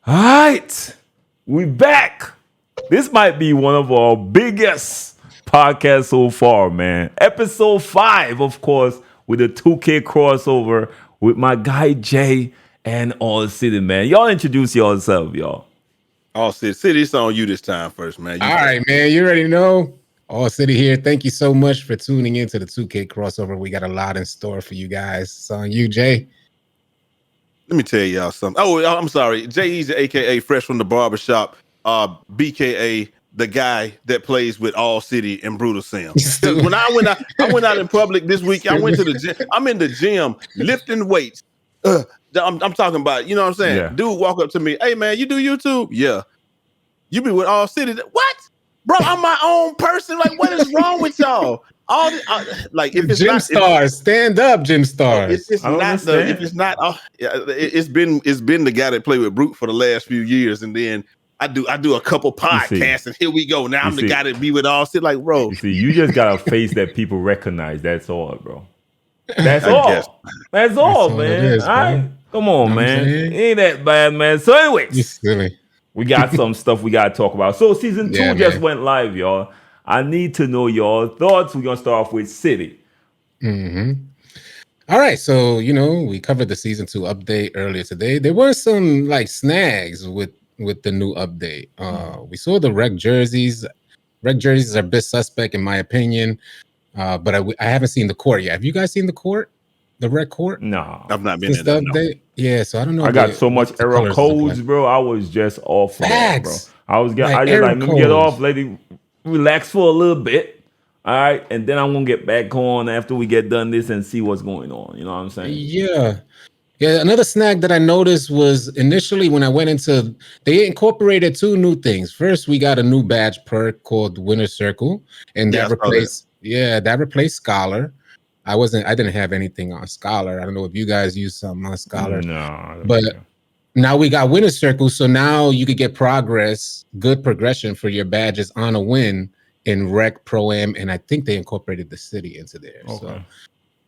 All right, we back. This might be one of our biggest podcasts so far, man. Episode 5, of course, with the 2K crossover with my guy Jay and All City, man. Y'all introduce yourself, y'all. All City, it's on you this time first, man. All right, man. You already know. All City here. Thank you so much for tuning into the 2K crossover. We got a lot in store for you guys. It's on you, Jay. Let me tell y'all something. Oh, I'm sorry. Jay Easy, aka Fresh from the Barbershop, BKA the guy that plays with All City and Brutal Sim. When I went out in public this week. I went to the gym. I'm in the gym lifting weights. I'm talking about, you know what I'm saying? Yeah. Dude walk up to me, hey man, you do YouTube? Yeah. You be with All City? What? Bro, I'm my own person. Like, what is wrong with y'all? All the, like, if it's Gym not, stars, stand up, Gym stars. it's not the, if it's not, it's been the guy that played with Brute for the last few years, and then I do a couple podcasts, and here we go. Now I'm the guy that be with All City. Like, bro, You see, you just got a face that people recognize. That's all, bro. That's all. That's all, man. All right, come on, man. Ain't that bad, man. So, anyways, you silly. We got some stuff we got to talk about. So season 2 just went live, y'all. I need to know your thoughts. We're going to start off with City. All right. So, we covered the season 2 update earlier today. There were some like snags with the new update. We saw the rec jerseys. Rec jerseys are a bit suspect in my opinion. But I haven't seen the court yet. Have you guys seen the court? The rec court? No. I've not been there. No. Yeah, so I don't know. I got so much error codes, bro. I was just off for that, bro. I just let me get off, let it relax for a little bit. All right. And then I'm gonna get back on after we get done this and see what's going on. You know what I'm saying? Yeah. Yeah. Another snag that I noticed was initially when I went into, they incorporated 2 new things. First, we got a new badge perk called Winner Circle, and that replaced Scholar. I didn't have anything on Scholar. I don't know if you guys use something on Scholar. No. But now we got Winner Circle. So now you could get good progression for your badges on a win in Rec, Pro-Am, and I think they incorporated the city into there. Okay. So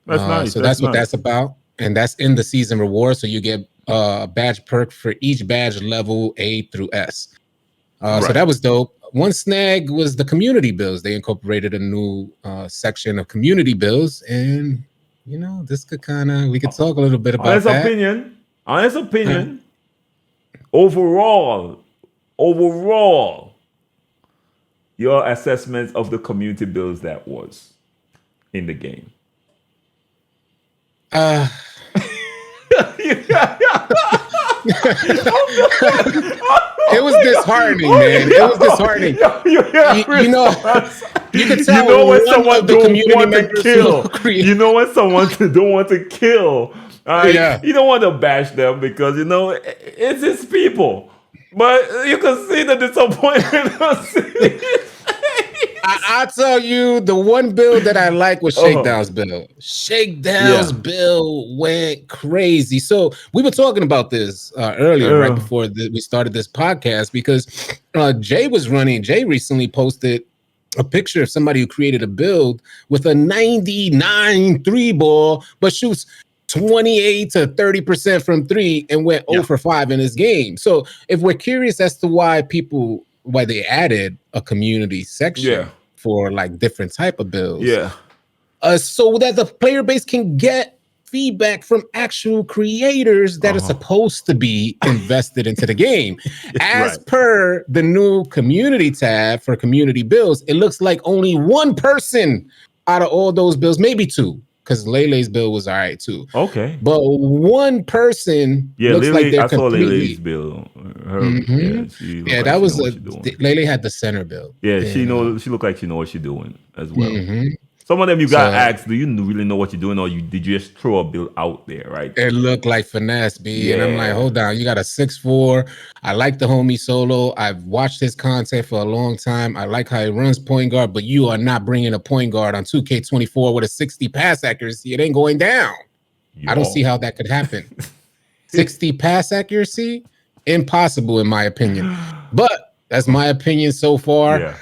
that's nice. So that's what that's about. And that's in the season reward. So you get a badge perk for each badge level A through S. So that was dope. One snag was the community bills. They incorporated a new section of community bills, and this could we could talk a little bit about that. Honest opinion. Overall, your assessment of the community bills that was in the game. It was disheartening, man. It was disheartening. You can tell when someone don't want to kill. You know when someone don't want to kill. You don't want to bash them because it's his people. But you can see the disappointment. I'll tell you, the one bill that I like was Shakedown's bill. Shakedown's bill went crazy. So we were talking about this earlier, right before we started this podcast, because Jay recently posted a picture of somebody who created a build with a 99 3 ball, but shoots 28 to 30% from 3 and went 0 for 5 in his game. So if we're curious as to why they added a community section for like different type of builds. So that the player base can get feedback from actual creators that are supposed to be invested into the game. As per the new community tab for community builds, it looks like only one person out of all those builds, maybe 2. Because Lele's bill was all right too. Okay. But one person looks Lele, like they're I saw completely... Lele's bill. That was Lele had the center bill. Yeah, she looked like she knows what she's doing as well. Some of them you got asked, do you really know what you're doing, or did you just throw a bill out there, right? It looked like finesse, B. And I'm like, hold on, you got a 6'4". I like the homie Solo. I've watched his content for a long time. I like how he runs point guard, but you are not bringing a point guard on 2K24 with a 60 pass accuracy. It ain't going down. I don't see how that could happen. 60 pass accuracy? Impossible, in my opinion. But that's my opinion so far.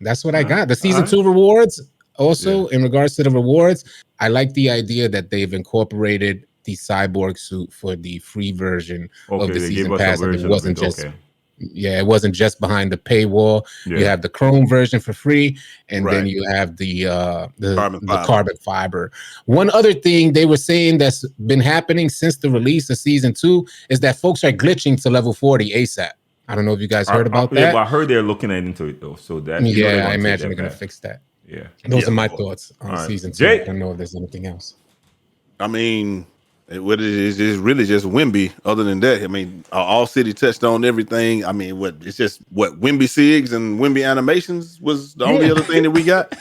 That's what I got. The season 2 rewards. Also, in regards to the rewards, I like the idea that they've incorporated the cyborg suit for the free version of the they gave season us a pass, and it version of wasn't it. just Okay. yeah, it wasn't just behind the paywall. Yeah. You have the Chrome version for free, and then Right. you have the Carbon fiber. carbon fiber. One other thing they were saying that's been happening since the release of season 2 is that folks are glitching to level 40 ASAP. I don't know if you guys heard about Yeah, that. but I heard they're looking into it though. So that Yeah, I imagine they're gonna fix that. Yeah. Those are my of course. thoughts on All right. season 2. Jake? I don't know if there's anything else. I mean, what it is really just Wimby. Other than that, I mean, All City touched on everything. I mean, it's just Wimby Sigs and Wimby Animations was the only other thing that we got.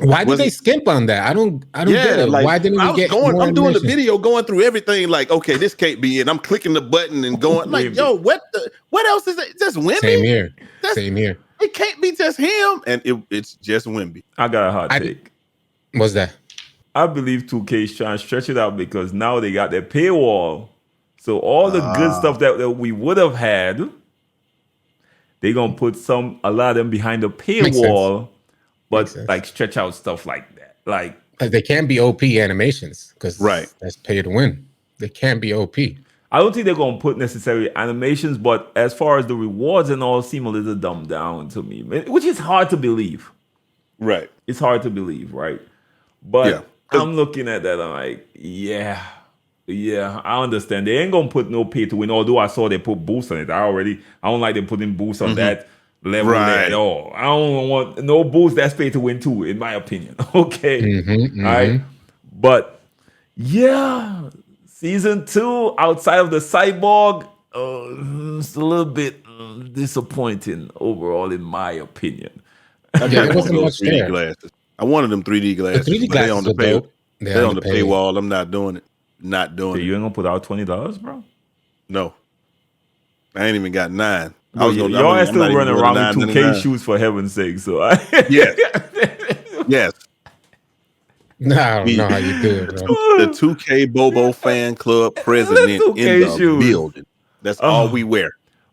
Why did they skimp on that? I don't get it. Like, why didn't we get more I'm doing the animation? video, going through everything. Like, okay, this can't be it. I'm clicking the button and going like, yo, what else is it? Just Wimby? Same here. It can't be just him, and it's just Wimby. I got a hot take. What's that? I believe 2K is trying to stretch it out because now they got their paywall. So all the good stuff that we would have had, they're gonna put a lot of them behind the paywall, but like stretch out stuff like that. Like they can't be OP animations because that's pay to win. They can't be OP. I don't think they're gonna put necessarily animations, but as far as the rewards and all, seem a little dumbed down to me, which is hard to believe. Right. It's hard to believe, right? But I'm looking at that. I'm like, yeah, I understand. They ain't gonna put no pay to win. Although I saw they put boosts on it. I don't like them putting boosts on that level there at all. I don't want no boost that's pay to win too, in my opinion. Okay, all right. But yeah, season 2 outside of the cyborg, it's a little bit disappointing overall, in my opinion. There wasn't much 3D glasses. I wanted them 3D glasses. The 3D glasses on they're on the paywall. I'm not doing it. Not doing it. You ain't gonna put out $20, bro? No. I ain't even got 9. Y'all are still running around with 2K shoes, for heaven's sake. So yes. No, I don't know how you do it, bro. The 2K Bobo fan club president in the building. That's all we wear.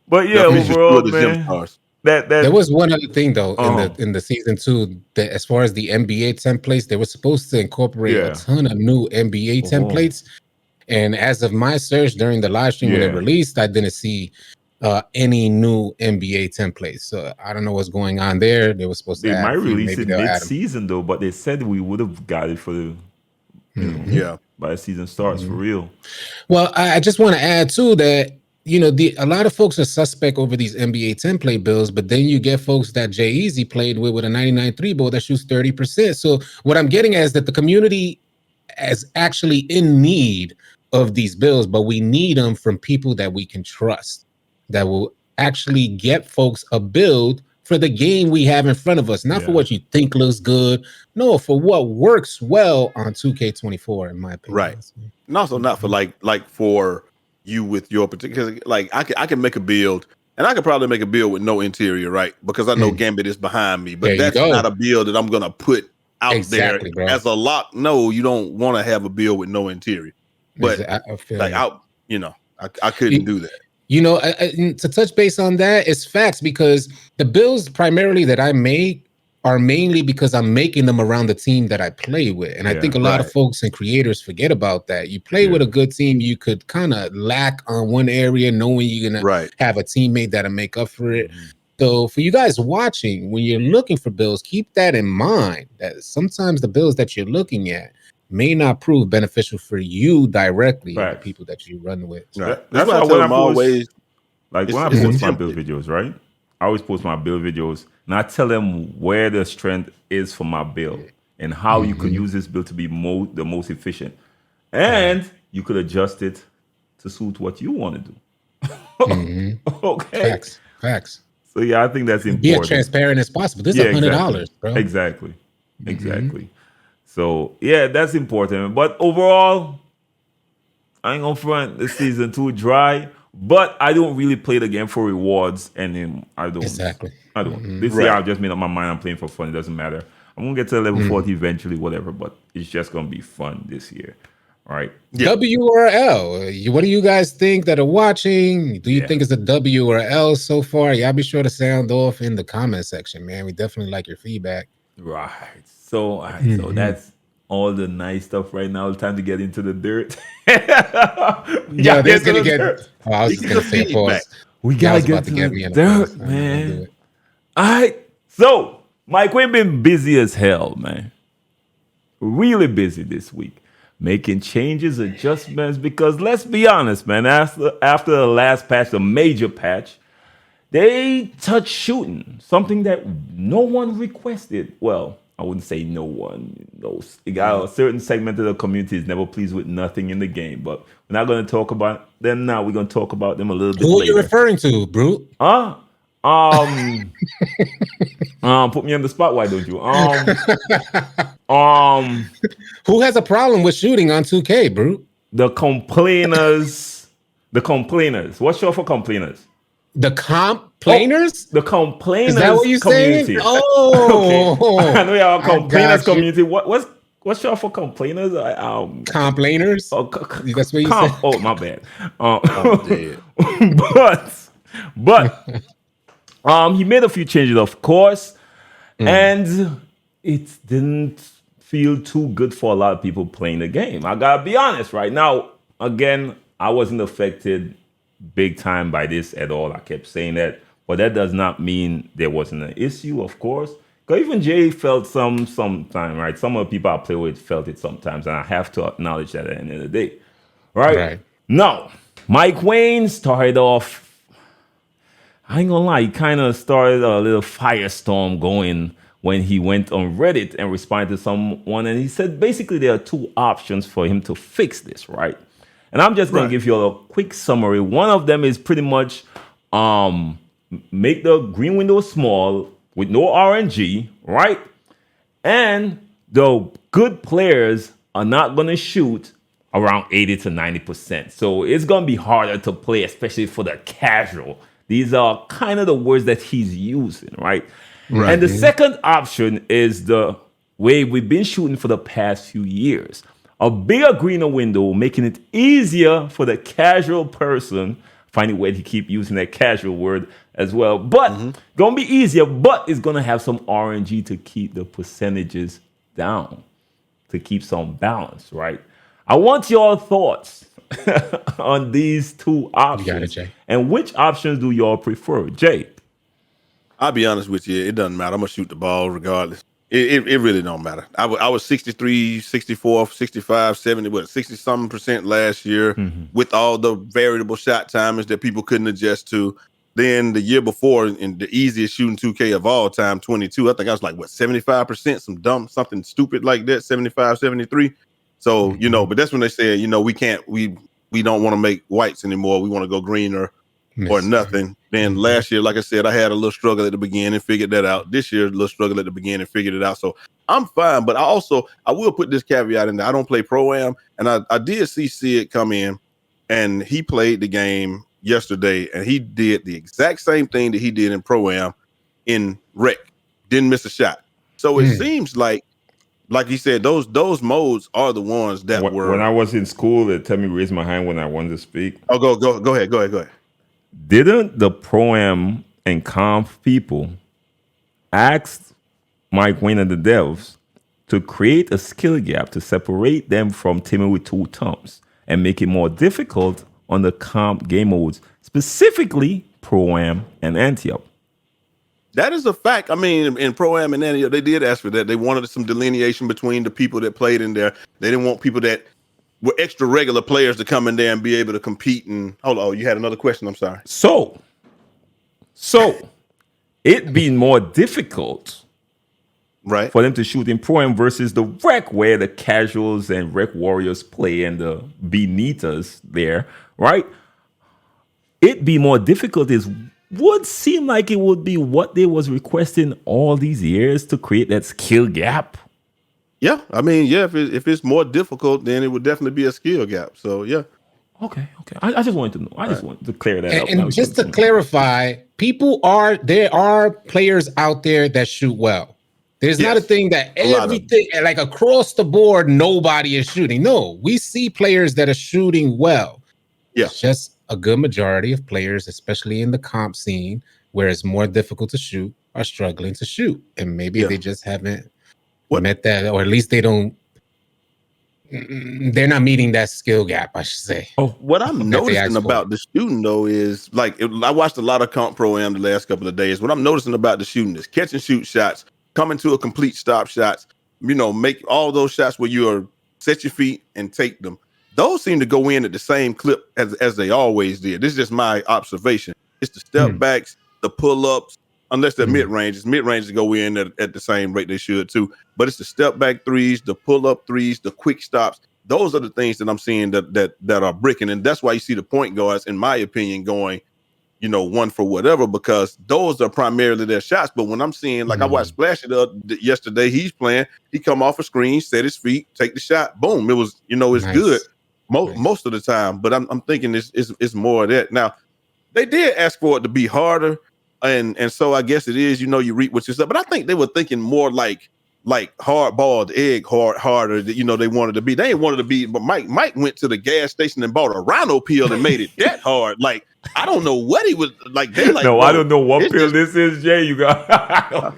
But yeah, overall, man. There was one other thing though in the season 2 that, as far as the NBA templates, they were supposed to incorporate a ton of new NBA templates. And as of my search during the live stream when it released, I didn't see any new NBA templates. So I don't know what's going on there. They were supposed to. They might release it mid-season though, but they said we would have got it for the by the season starts for real. Well, I just want to add too that, you know, a lot of folks are suspect over these NBA template bills, but then you get folks that Jay Easy played with a 99.3 ball that shoots 30%. So what I'm getting at is that the community is actually in need of these bills, but we need them from people that we can trust, that will actually get folks a build for the game we have in front of us, not for what you think looks good, no, for what works well on 2K24, in my opinion. Right. And also not for like for you with your particular, like I can make a build, and I could probably make a build with no interior, right? Because I know Gambit is behind me, but that's not a build that I'm gonna put out there as a lock. No, you don't want to have a build with no interior. But I couldn't do that. You know, to touch base on that, it's facts, because the builds primarily that I make are mainly because I'm making them around the team that I play with. And I think a lot of folks and creators forget about that. You play with a good team, you could kind of lack on one area, knowing you're going to have a teammate that'll make up for it. So for you guys watching, when you're looking for builds, keep that in mind, that sometimes the builds that you're looking at may not prove beneficial for you directly, the people that you run with. That's why when I always, like when I post my build videos, right? I always post my build videos, and I tell them where the strength is for my build and how you could use this build to be the most efficient. And you could adjust it to suit what you want to do. Okay. Facts. So yeah, I think that's important. Be as transparent as possible. This is $100, bro. Exactly. So yeah, that's important. But overall, I ain't gonna front the season 2 dry. But I don't really play the game for rewards, and I don't. I don't. This year, I've just made up my mind. I'm playing for fun. It doesn't matter. I'm gonna get to level 40 eventually, whatever. But it's just gonna be fun this year. All right. W or L? What do you guys think that are watching? Do you think it's a W or L so far? Y'all be sure to sound off in the comment section, man. We definitely like your feedback. Right. So that's all the nice stuff right now. It's time to get into the dirt. Yo, Y'all there's get to gonna the get. dirt. Oh, I was This just is gonna the say a feedback. pause. We Y'all gotta was get about to to get the me in a pause. dirt, I'm not gonna do man. it. All right. So, Mike, we've been busy as hell, man. Really busy this week. Making changes, adjustments, because let's be honest, man, after the last patch, the major patch, they touched shooting, something that no one requested. Well, I wouldn't say no one. No, a certain segment of the community is never pleased with nothing in the game, but we're not going to talk about them now. We're going to talk about them a little bit Who are you later. referring to, Brute? Huh? Put me on the spot. Why don't you? Um, Who has a problem with shooting on 2K, Brute? the complainers. The complainers. What's short for complainers? The Oh, complainers? the Is that what complainers you're saying? community. Okay, I Oh, know y'all I complainers got you. community. What's short for complainers? Complainers? Oh, That's what you said. comp. Oh, my bad. I'm dead. but he made a few changes, of course, and it didn't feel too good for a lot of people playing the game. I gotta be honest. Right now, again, I wasn't affected big time by this at all. I kept saying that, but that does not mean there wasn't an issue, of course. Because even Jay felt sometime, right? Some of the people I play with felt it sometimes, and I have to acknowledge that at the end of the day, right? Right. Now, Mike Wayne started off. I ain't gonna lie, he kind of started a little firestorm going when he went on Reddit and responded to someone, and he said basically there are two options for him to fix this, right? And I'm just gonna Right. give you a quick summary. One of them is pretty much make the green window small with no RNG, right? And the good players are not going to shoot around 80 to 90%. So it's going to be harder to play, especially for the casual. These are kind of the words that he's using, right? Right. And the second option is the way we've been shooting for the past few years. A bigger greener window, making it easier for the casual person. Finding a way to keep using that casual word as well. But gonna be easier, but it's gonna have some RNG to keep the percentages down, to keep some balance, right? I want your thoughts on these two options. Jay. And which options do y'all prefer? Jay. I'll be honest with you. It doesn't matter. I'm going to shoot the ball regardless. It really don't matter. I was 63, 64, 65, 70, 60-something% last year with all the variable shot timers that people couldn't adjust to. Then the year before, in the easiest shooting 2K of all time, 22, I think I was like, 75%, something stupid like that, 75, 73. So, but that's when they said, we don't want to make whites anymore. We want to go green or nothing. Then last year, like I said, I had a little struggle at the beginning, figured that out. This year, a little struggle at the beginning, figured it out. So I'm fine, but I will put this caveat in there. I don't play Pro-Am, and I did see Sid come in, and he played the game yesterday, and he did the exact same thing that he did in Pro-Am in Rec. Didn't miss a shot. So it seems like he said, those modes are the ones that were. When I was in school, they tell me raise my hand when I wanted to speak. Oh, go ahead. Didn't the Pro-Am and Comp people ask Mike Wayne and the devs to create a skill gap to separate them from teaming with two thumbs and make it more difficult on the comp game modes, specifically Pro-Am and Antioch? That is a fact. I mean, in Pro-Am and Antioch, they did ask for that. They wanted some delineation between the people that played in there. They didn't want people that were extra regular players to come in there and be able to compete. And hold on, you had another question. I'm sorry. So it being more difficult, right, for them to shoot in Pro-Am versus the Rec, where the casuals and Rec warriors play and the Benitas there, right? It be more difficult would seem like it would be what they was requesting all these years to create that skill gap. Yeah, I mean, yeah, if it's more difficult, then it would definitely be a skill gap. So yeah. Okay. I just wanted to know. I just wanted to clear that up. And just to clarify, there are players out there that shoot well. There's not a thing that everything, like across the board, nobody is shooting. No, we see players that are shooting well. Yeah. It's just a good majority of players, especially in the comp scene, where it's more difficult to shoot, are struggling to shoot. And maybe they just haven't met that, or at least they don't they're not meeting that skill gap, I should say. Oh, what I'm that they noticing asked for. about the shooting though is like I watched a lot of comp pro-am the last couple of days. What I'm noticing about the shooting is catch and shoot shots, coming to a complete stop shots. Make all those shots where you are set your feet and take them. Those seem to go in at the same clip as they always did. This is just my observation. It's the step backs, the pull-ups, unless they're mid-ranges. Mid-ranges go in at the same rate they should too. But it's the step back threes, the pull-up threes, the quick stops. Those are the things that I'm seeing that are bricking. And that's why you see the point guards, in my opinion, going, one for whatever, because those are primarily their shots. But when I'm seeing, like I watched Splash yesterday, he's playing, he come off a screen, set his feet, take the shot, boom. It was, it's good most of the time. But I'm thinking it's more of that. Now, they did ask for it to be harder. And so I guess it is, you reap what you said. But I think they were thinking more like hard-boiled egg harder that they wanted to be. They ain't wanted to be, but Mike went to the gas station and bought a rhino pill and made it that hard. Like, I don't know what he was like. They like, no, I don't know what pill this is, Jay. You got I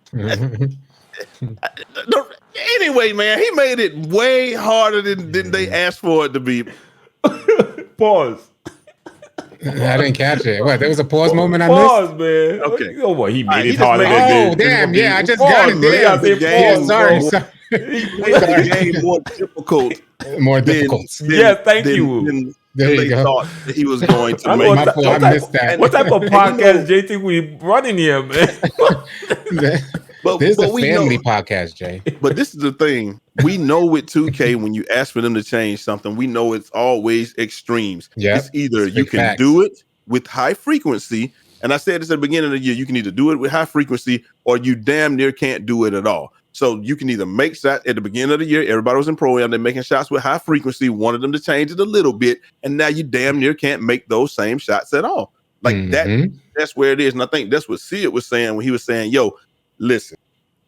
don't know. Anyway, man, he made it way harder than they asked for it to be. Pause. I didn't catch it. What? There was a pause moment I missed? Pause, man. Okay. You know what? He made it harder. Oh, damn. Yeah, I just got it. Damn. Sorry. He made the game more difficult. More difficult. Yeah, thank you. There they you go. thought that he was going to make. I missed that. What type of podcast, Jay, think we running here, man? This is a family podcast, Jay. But this is the thing. We know with 2K, when you ask for them to change something, we know it's always extremes. Yeah, it's either you can do it with high frequency, and I said this at the beginning of the year, you can either do it with high frequency or you damn near can't do it at all. So you can either make shots at the beginning of the year, everybody was in pro-am, they're making shots with high frequency, wanted them to change it a little bit, and now you damn near can't make those same shots at all. Like that's where it is. And I think that's what Sid was saying when he was saying, yo, listen,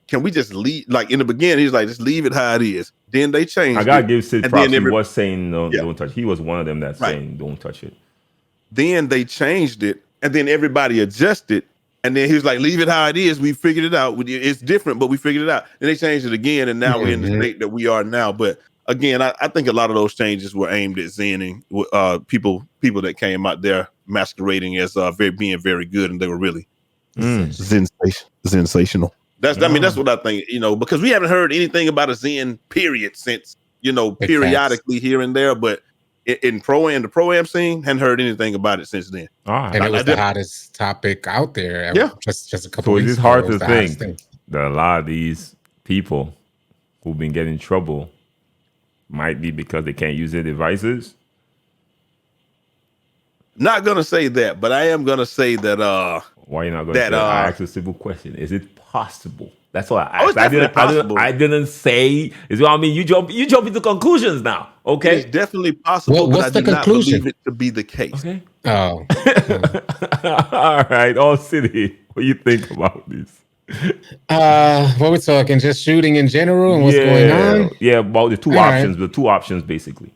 can we just leave? Like in the beginning, he's like, just leave it how it is. Then they changed. I gotta give Sid props. He was saying don't touch. He was one of them that's saying don't touch it. Then they changed it, and then everybody adjusted. And then he was like, leave it how it is. We figured it out. It's different, but we figured it out. And they changed it again, and now we're in the state that we are now. But again, I think a lot of those changes were aimed at zenning people that came out there masquerading as being very good, and they were really sensational. That's what I think, because we haven't heard anything about a Zen period since, periodically here and there, but in the pro-am scene, hadn't heard anything about it since then. And it was the hottest topic out there. Yeah. Just a couple weeks ago. It's hard to think that a lot of these people who've been getting in trouble might be because they can't use their devices. Not gonna say that, but I am gonna say that why you not gonna say I asked a simple question. Is it possible? That's what I asked. I didn't say. Is what I mean. You jump into conclusions now. Okay, it's definitely possible. What's the conclusion? Not believe it to be the case. Okay. Oh. All right. All City. What do you think about this? What we're talking? Just shooting in general and what's going on? Yeah, about the two options. The two options basically.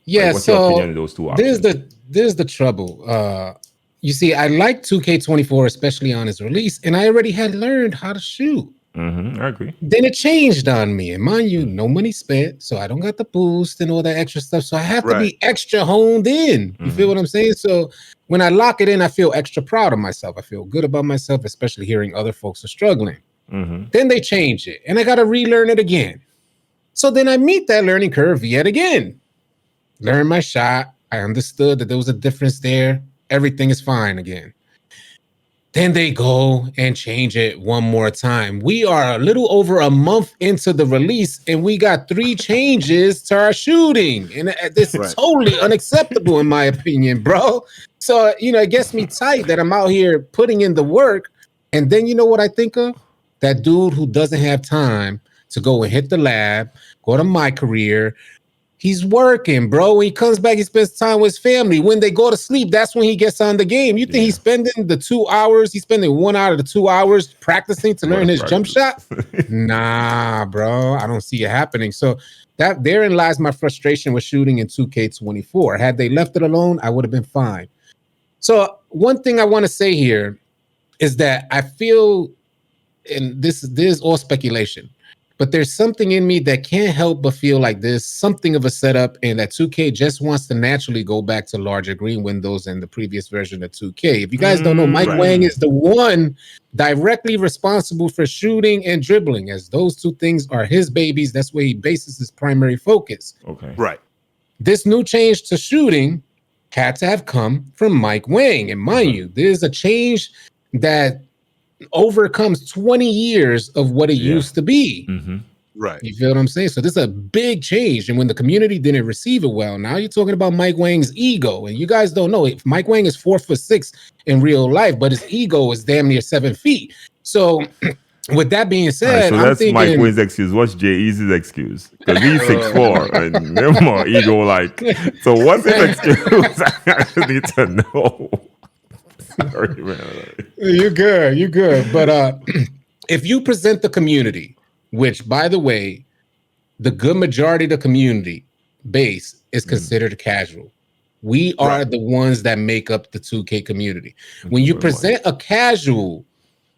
Yeah. What's your opinion on those two options? There's the trouble. You see, I like 2K24, especially on its release, and I already had learned how to shoot. I agree. Then it changed on me, and mind you, no money spent, so I don't got the boost and all that extra stuff. So I have to be extra honed in. You feel what I'm saying? So when I lock it in, I feel extra proud of myself. I feel good about myself, especially hearing other folks are struggling. Then they change it, and I got to relearn it again. So then I meet that learning curve yet again. Learn my shot. I understood that there was a difference there. Everything is fine again. Then they go and change it one more time. We are a little over a month into the release, and we got 3 changes to our shooting. And this is totally unacceptable, in my opinion, bro. So, it gets me tight that I'm out here putting in the work. And then you know what I think of? That dude who doesn't have time to go and hit the lab, go to my career. He's working, bro. When he comes back, he spends time with his family. When they go to sleep, that's when he gets on the game. You think he's spending the 2 hours? He's spending 1 out of the 2 hours practicing to learn his jump shot? Nah, bro. I don't see it happening. So therein lies my frustration with shooting in 2K24. Had they left it alone, I would have been fine. So one thing I want to say here is that I feel, and this is all speculation, But there's something in me that can't help but feel like there's something of a setup, and that 2K just wants to naturally go back to larger green windows than the previous version of 2K. If you guys don't know, Mike Wang is the one directly responsible for shooting and dribbling, as those two things are his babies. That's where he bases his primary focus. Okay. Right. This new change to shooting had to have come from Mike Wang. And mind you, there's a change that overcomes 20 years of what it used to be. Right. You feel what I'm saying? So this is a big change. And when the community didn't receive it well, now you're talking about Mike Wang's ego. And you guys don't know, if Mike Wang is 4'6" in real life, but his ego is damn near 7 feet. So with that being said, so that's Mike Wang's excuse. What's Jay Easy's excuse? Because he's 6'4" and they're more ego like. So what's his excuse? I just need to know. Sorry, man. You're good. But if you present the community, which, by the way, the good majority of the community base is considered casual. We are the ones that make up the 2K community. When you present a casual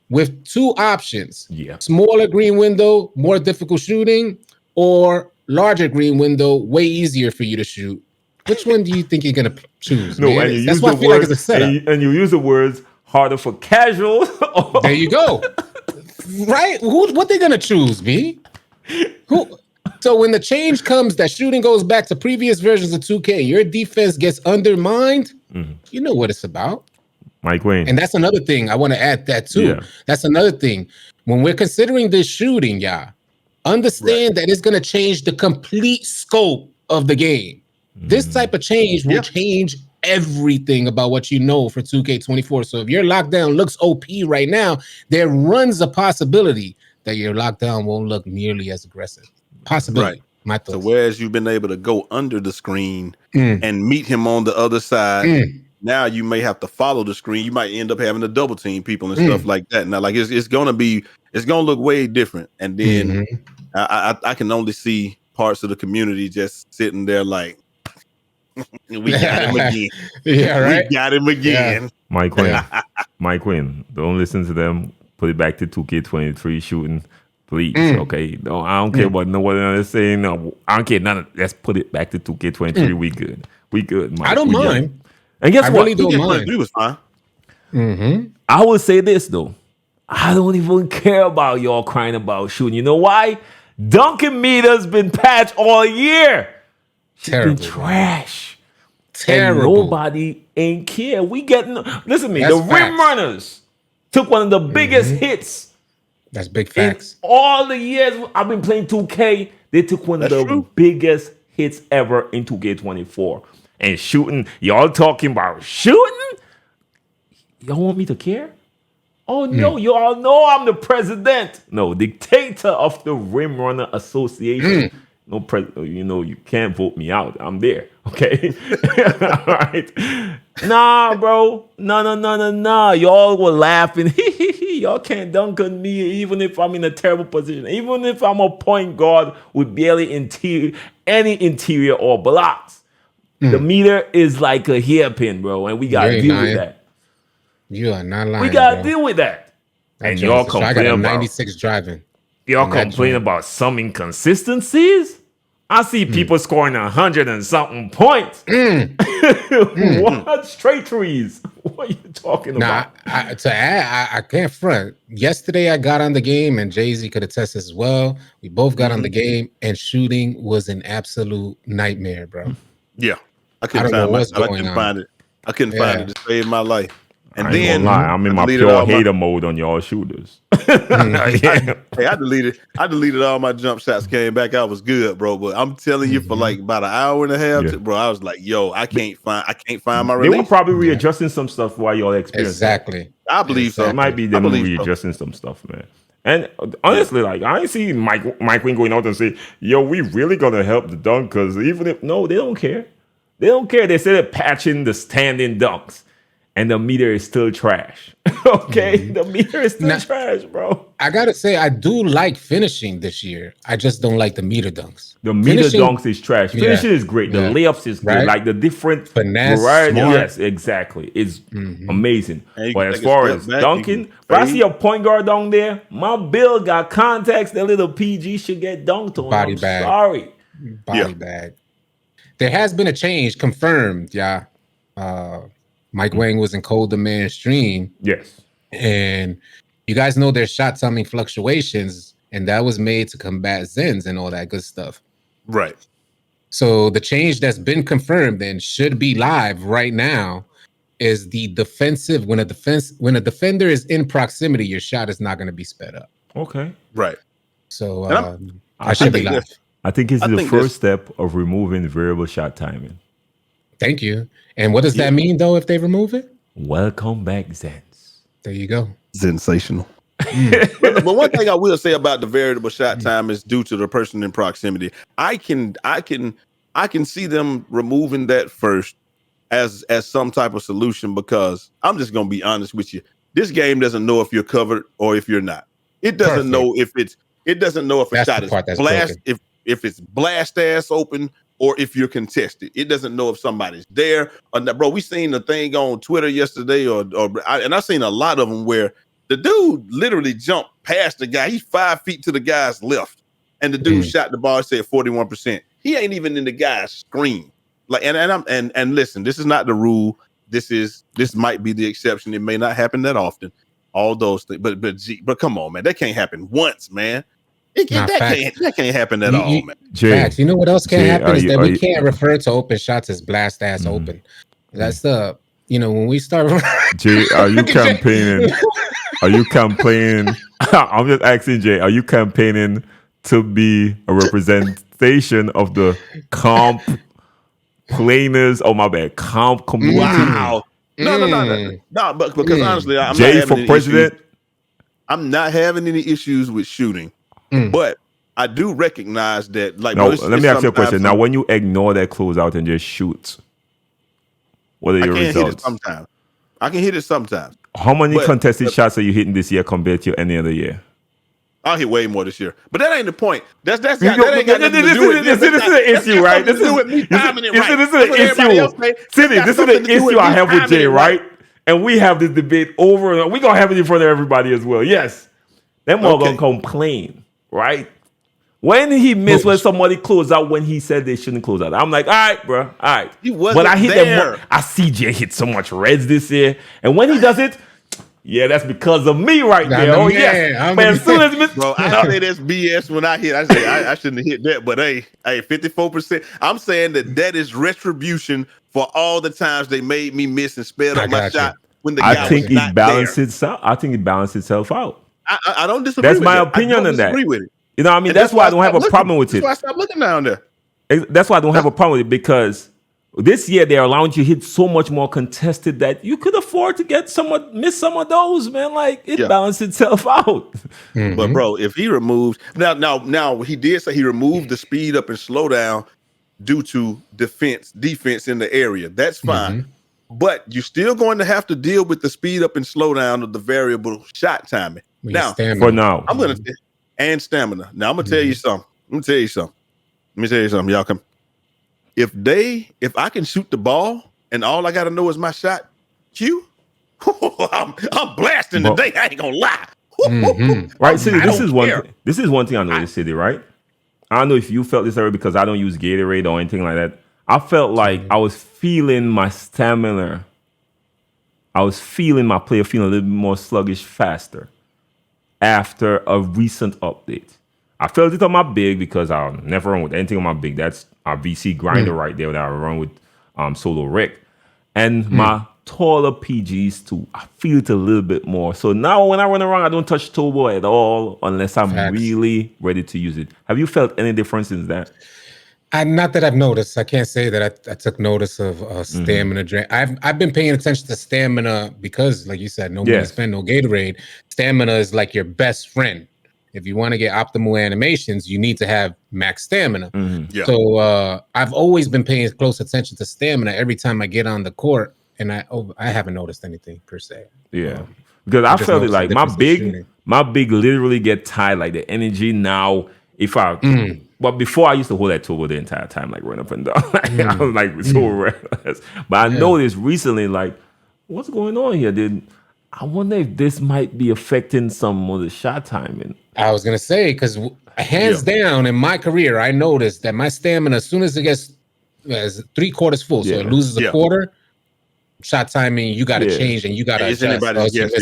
with two options, smaller green window, more difficult shooting, or larger green window, way easier for you to shoot, which one do you think you're going to choose? No, man? and you That's use why the I feel like words, it's a setup. and you use the words harder for casual. There you go. Right? What they gonna choose, B? Who? So when the change comes, that shooting goes back to previous versions of 2K, your defense gets undermined. You know what it's about. Mike Wang. And that's another thing I want to add that too. Yeah. That's another thing. When we're considering this shooting, understand that it's gonna change the complete scope of the game. This type of change will change everything about what you know for 2K24. So if your lockdown looks OP right now, there runs a possibility that your lockdown won't look nearly as aggressive. Possibility. My thoughts. So whereas you've been able to go under the screen and meet him on the other side, now you may have to follow the screen. You might end up having to double team people and stuff like that. Now, like it's gonna look way different. And then I can only see parts of the community just sitting there like, we got him again. Right. We got him again. Yeah. Mike Wynn. Don't listen to them. Put it back to 2K23 shooting, please. Okay. No, I don't care what no one else is saying. No, I don't care none of. Let's put it back to 2K23. We good. We good. Mike. I don't mind. And guess what? Really don't mind. He was fine. I will say this though. I don't even care about y'all crying about shooting. You know why? Dunking meters been patched all year. Terrible. Trash. Terrible. And nobody ain't care. We getting listen to me. That's the Rim facts. Runners took one of the biggest hits. That's big facts. In all the years I've been playing 2K, they took one of the biggest hits ever in 2K24. And shooting, y'all talking about shooting? Y'all want me to care? Oh no, you all know I'm the president. No, dictator of the Rim Runner Association. No, you can't vote me out. I'm there. Okay. All right. Nah, bro. No. Y'all were laughing. Y'all can't dunk on me even if I'm in a terrible position. Even if I'm a point guard with barely any interior or blocks. The meter is like a hairpin, bro. And we got to deal with that. You are not lying. We got to deal with that. And y'all complain about 96 driving. Y'all complain about some inconsistencies? I see people scoring 100 and something points. What? Straight threes. What are you talking about? I can't front. Yesterday I got on the game, and Jay-Z could attest as well. We both got on the game, and shooting was an absolute nightmare, bro. Yeah. I couldn't find it. I couldn't find it to save my life. And then I'm in my pure hater mode on y'all shooters. I deleted all my jump shots, came back, I was good, bro. But I'm telling you, for like about an hour and a half, bro, I was like, yo, I can't find my release. They were probably readjusting some stuff while y'all experiencing. Exactly. I believe so. It might be them readjusting some stuff, man. And honestly, like I ain't see Mike Wing going out and say, yo, we really gonna help the dunk, because even if they don't care. They don't care. They said they're patching the standing dunks. And the meter is still trash. Okay, the meter is still Now- trash, bro. I gotta say, I do like finishing this year. I just don't like the meter dunks. The meter Finishing- dunks is trash. Yeah, Finishing is great. The yeah. layups is good. Right. Like the different Finesse, variety. smart. Yes, exactly. It's amazing. And you But can as take a far step as back, dunking, you if I can see a point guard down there, my bill got contacts. That little PG should get dunked on. Body I'm bag. sorry. Body bag. There has been a change confirmed. Yeah. Mike Wang was in cold demand stream, Yes. and you guys know there's shot timing fluctuations, and that was made to combat Zens and all that good stuff. Right. So the change that's been confirmed and should be live right now is the defensive. When a defender is in proximity, your shot is not going to be sped up. Okay. Right. So And I should be think live. I think it's I the think first step of removing variable shot timing. Thank you. And what does that mean though if they remove it? Welcome back, Zens. There you go. Sensational. But one thing I will say about the variable shot time is due to the person in proximity. I can see them removing that first as some type of solution, because I'm just gonna be honest with you. This game doesn't know if you're covered or if you're not. It doesn't know if it doesn't know if a That's shot the is part that's blast broken. if it's blast ass open or if you're contested. It doesn't know if somebody's there or not. Bro, we seen the thing on Twitter yesterday, and I've seen a lot of them where the dude literally jumped past the guy. He's 5 feet to the guy's left, and the dude shot the ball. Said 41%. He ain't even in the guy's screen. Like, and listen, this is not the rule. This might be the exception. It may not happen that often. All those things, but come on, man, that can't happen once, man. That can't happen at all, man. Jay, Facts. You know what else can't Jay, happen are is you- that are we you- can't refer to open shots as blast ass open. That's the when we start. Jay, are you Look at Jay. campaigning? Are you campaigning? I'm just asking Jay, are you campaigning to be a representation of the comp planers? Oh, my bad. Comp community. Wow. No, but because honestly, I'm Jay not having for any president? issues. I'm not having any issues with shooting, but I do recognize that. Like, Now, bro, let me ask you a sometimes question. Now, when you ignore that closeout and just shoot, what are I your can't hit it results? sometimes. I can hit it sometimes. How many But- contested shots are you hitting this year compared to any other year? I'll hit way more this year, but that ain't the point. That ain't This got nothing to do with is an issue, right? This is with me timing it right. This is That's an what everybody else issue. say. City, That's this got is something an to do with issue I me have with timing Jay, it right? And we have this debate over, and we're going to have it in front of everybody as well. Yes. Them all going to complain, right? When he missed when somebody closed out when he said they shouldn't close out. I'm like, all right, bro, all right. He wasn't But I hit there. them. I see Jay hit so much reds this year. And when he does it, yeah, that's because of me right there. Oh, yes. But as soon as Bro, I say that's BS when I hit. I say I shouldn't have hit that, but hey, 54%. I'm saying that is retribution for all the times they made me miss and sped up my shot when the guy I think was it not balanced there. itself. I think it balanced itself out. I don't disagree. That's with my that. opinion I don't on that. disagree with it. You know what I mean? And That's why I don't have a stopped problem with looking. it. That's why I stopped looking down there. That's why I don't have a problem with it, because this year they're allowing you to hit so much more contested that you could afford to miss some of those, man. Like it balanced itself out. But bro, if he removed now he did say he removed the speed up and slow down due to defense in the area. That's fine. But you're still going to have to deal with the speed up and slow down of the variable shot timing. Now, for now, I'm gonna and stamina. Now I'm gonna tell you something. Let me tell you something. Y'all come. If I can shoot the ball and all I gotta know is my shot, I'm blasting today. I ain't gonna lie. Right, City. This is care. one thing I noticed, City. Right. I don't know if you felt this already because I don't use Gatorade or anything like that. I felt like I was feeling my stamina. I was feeling my player feeling a little bit more sluggish faster after a recent update. I felt it on my big because I'll never run with anything on my big. That's our VC grinder right there that I run with Solo Rick. And my taller PGs too. I feel it a little bit more. So now when I run around, I don't touch turbo at all unless I'm really ready to use it. Have you felt any difference in that? Not that I've noticed. I can't say that I took notice of stamina drain. I've been paying attention to stamina because, like you said, no money spent, no Gatorade. Stamina is like your best friend. If you want to get optimal animations, you need to have max stamina. So I've always been paying close attention to stamina every time I get on the court, and I haven't noticed anything per se. Yeah. because I just felt it noticed the like difference in shooting. my big literally get tired, like the energy now. If I, but before I used to hold that turbo the entire time, like run up and down. I was like so reckless. But I noticed recently, like, what's going on here? I wonder if this might be affecting some of the shot timing. I was gonna say, because hands down in my career, I noticed that my stamina, as soon as it gets as 3/4 full, so it loses a quarter, shot timing, you got to change and you got to It's adjust. anybody's guess,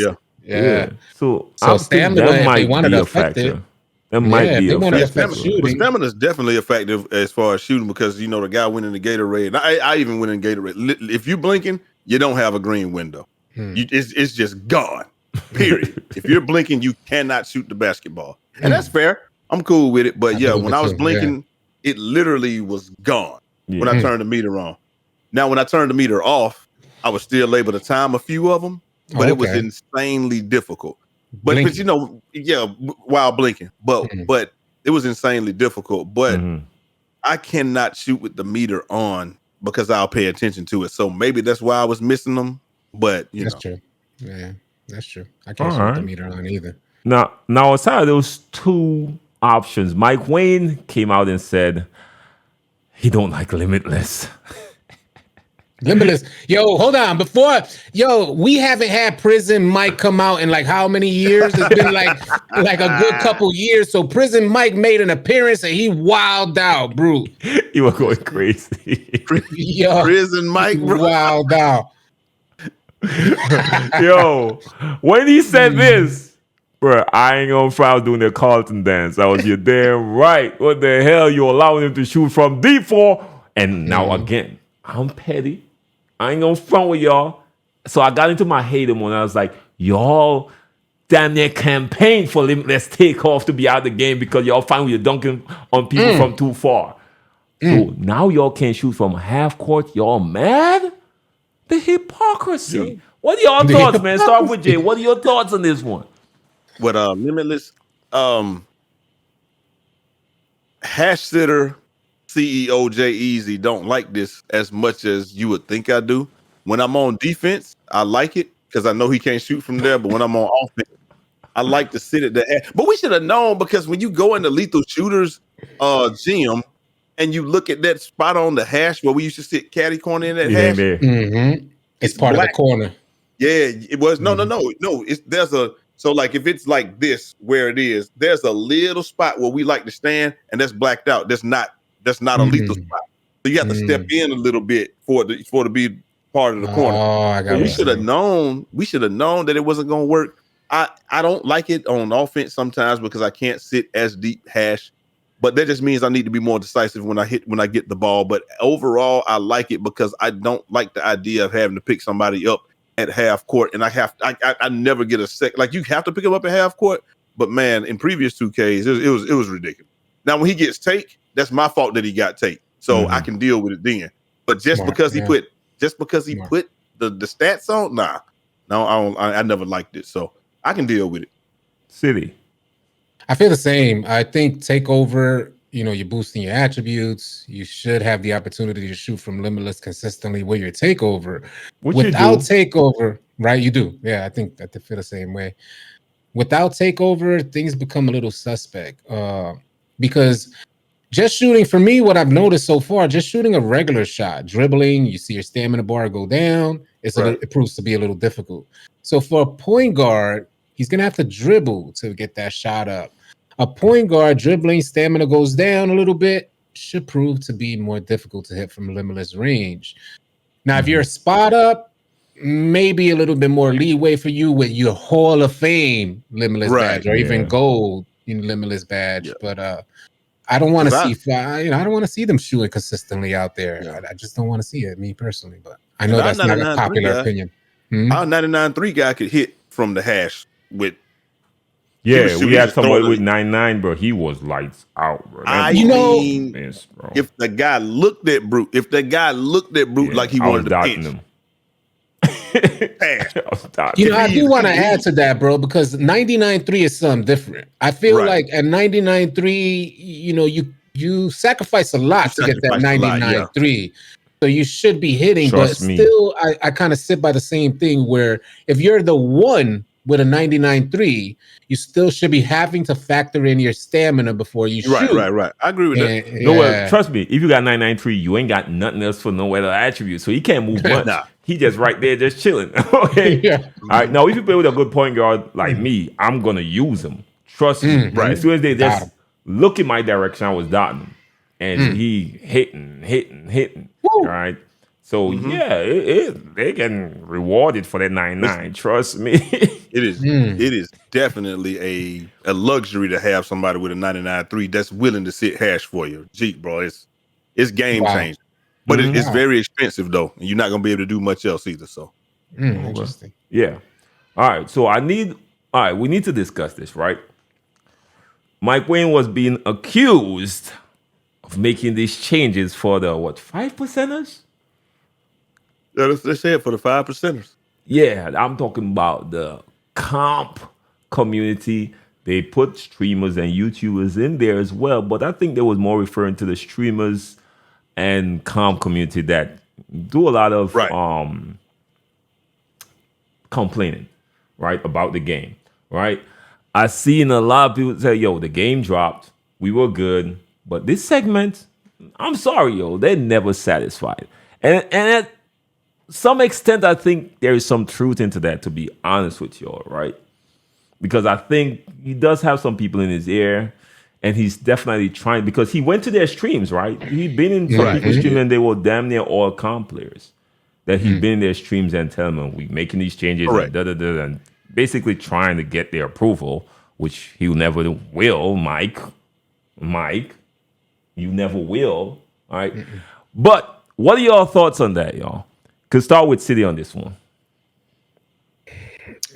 Yeah. So I think stamina, that if they might wanted be to a affect factor. it, That might be if they a want to factor. affect But shooting, stamina is definitely effective as far as shooting because you know the guy winning the Gatorade. And I even went in Gatorade. If you blinking, you don't have a green window. It's just gone. Period. If you're blinking, you cannot shoot the basketball, and that's fair. I'm cool with it. But yeah, when I was blinking, it literally was gone when I turned the meter on. Now, when I turned the meter off, I was still able to time a few of them, but it was insanely difficult. But you know, while blinking, but it was insanely difficult. But I cannot shoot with the meter on because I'll pay attention to it. So maybe that's why I was missing them. But you that's know, true. Yeah, that's true. I can't shoot with the meter on either. Now aside of those two options, Mike Wayne came out and said he don't like Limitless. Limitless. Yo, hold on. We haven't had Prison Mike come out in like how many years? It's been like a good couple years. So Prison Mike made an appearance and he wilded out, bro. He was going crazy. Yo, Prison Mike wilded out. Yo, when he said this, bro, I ain't gonna fry doing the Carlton dance. I was, you're damn right. What the hell? You allowing him to shoot from deep for? And now again, I'm petty. I ain't gonna front with y'all. So I got into my hater when I was like, y'all damn near campaign for Limitless Takeoff to be out of the game because y'all find you're dunking on people from too far. So now y'all can't shoot from half court. Y'all mad? The hypocrisy. What are your thoughts, man? Start with Jay. What are your thoughts on this one? With Limitless, Hash Sitter CEO Jay Easy don't like this as much as you would think I do. When I'm on defense, I like it because I know he can't shoot from there. But when I'm on offense, I like to sit at the edge. But we should have known because when you go into Lethal Shooters gym and you look at that spot on the hash where we used to sit caddy corner in that hash, it's part black. Of the corner. Yeah, it was. No. So like if it's like this where it is, there's a little spot where we like to stand, and that's blacked out. That's not a lethal spot. So you have to step in a little bit for it to be part of the corner. So we should have known. We should have known that it wasn't going to work. I don't like it on offense sometimes because I can't sit as deep hash, but that just means I need to be more decisive when I get the ball. But overall, I like it because I don't like the idea of having to pick somebody up at half court, and I never get a sec. Like you have to pick him up at half court, but man, in previous 2Ks, it was ridiculous. Now when he gets take, that's my fault that he got take, so I can deal with it then. But just because he put the stats on, I never liked it, so I can deal with it. City, I feel the same. I think takeover. You're boosting your attributes. You should have the opportunity to shoot from Limitless consistently with your takeover. Without takeover, right? You do. Yeah, I think that they feel the same way. Without takeover, things become a little suspect. Because just shooting, for me, what I've noticed so far, just shooting a regular shot, dribbling, you see your stamina bar go down, it proves to be a little difficult. So for a point guard, he's going to have to dribble to get that shot up. A point guard dribbling, stamina goes down a little bit, should prove to be more difficult to hit from Limitless range. Now, if you're a spot up, maybe a little bit more leeway for you with your Hall of Fame Limitless badge or even gold in Limitless badge. But I don't want to see, I don't want to see them shooting consistently out there. Yeah. I just don't want to see it, me personally. But I know that's not a popular opinion. Our 99.3 guy could hit from the hash with. Yeah, we had somebody with 99, bro. He was lights out, bro. If the guy looked at Brute, like he wanted to pinch him. I do want to add to that, bro, because 99.3 is something different. I feel like at 99.3, you sacrifice a lot to get that 99.3. So you should be hitting, but still, I kind of sit by the same thing where if you're the one with a 99.3, you still should be having to factor in your stamina before you shoot. Right. I agree with that. And, No, well, trust me. If you got 993, you ain't got nothing else for no other attribute, so he can't move much. Nah. He just right there, just chilling. Okay. Yeah. All right. Now, if you play with a good point guard like me, I'm gonna use him. Trust me. Right. As soon as they Got just him. look in my direction, I was dotting him, and he hitting. All right. So yeah, they getting rewarded for that 99. Trust me. It is definitely a luxury to have somebody with a 99.3 that's willing to sit hash for you. Jeep, bro. It's game changing. But it's very expensive though. And you're not gonna be able to do much else either. So Interesting. Yeah. All right. So we need to discuss this, right? Mike Wayne was being accused of making these changes for the 5%ers? yeah, let's say it for the 5%ers. Yeah, I'm talking about the comp community. They put streamers and YouTubers in there as well, but I think they was more referring to the streamers and comp community that do a lot of complaining, right, about the game, right? I seen a lot of people say, "Yo, the game dropped. We were good, but this segment, I'm sorry, yo, they're never satisfied." And at some extent, I think there is some truth into that. To be honest with you, right? Because I think he does have some people in his ear, and he's definitely trying. Because he went to their streams, right? He'd been in some people's streams, and they were damn near all comp players. That he'd been in their streams and telling them, "We making these changes," and basically trying to get their approval, which he never will. Mike, you never will. All right. But what are your thoughts on that, y'all? Could start with City on this one.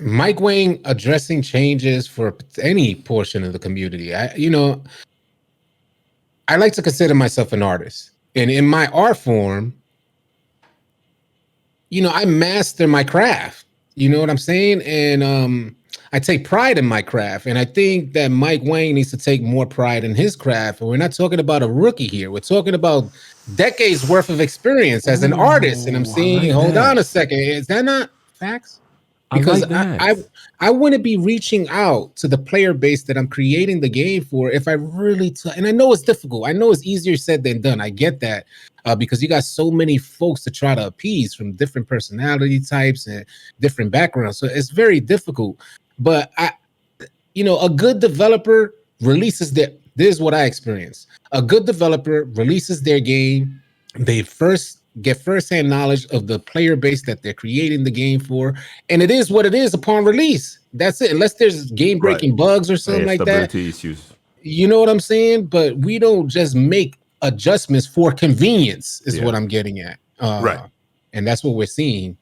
Mike Wayne addressing changes for any portion of the community. I like to consider myself an artist, and in my art form, I master my craft. You know what I'm saying? And I take pride in my craft. And I think that Mike Wayne needs to take more pride in his craft. And we're not talking about a rookie here. We're talking about decades worth of experience as an artist. And I'm saying, hold on a second. Is that not facts? Because I wouldn't be reaching out to the player base that I'm creating the game for if I really and I know it's difficult. I know it's easier said than done. I get that because you got so many folks to try to appease from different personality types and different backgrounds. So it's very difficult. But a good developer releases this is what I experienced. A good developer releases their game. They get firsthand knowledge of the player base that they're creating the game for, and it is what it is upon release. That's it. Unless there's game-breaking bugs or something like that. Issues. You know what I'm saying? But we don't just make adjustments for convenience. Is what I'm getting at. And that's what we're seeing.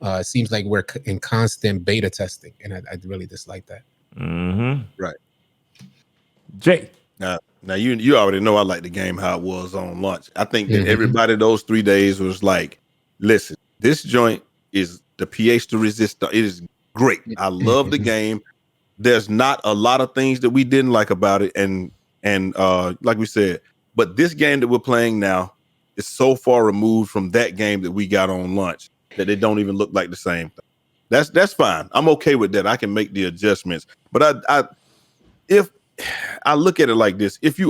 It seems like we're in constant beta testing, and I really dislike that. Right. Jay. Now you already know I like the game how it was on launch. I think that everybody those 3 days was like, listen, this joint is the pièce de résistance. It is great. I love the game. There's not a lot of things that we didn't like about it, and like we said, but this game that we're playing now is so far removed from that game that we got on launch that they don't even look like the same thing. That's fine. I'm okay with that. I can make the adjustments. But if I look at it like this, if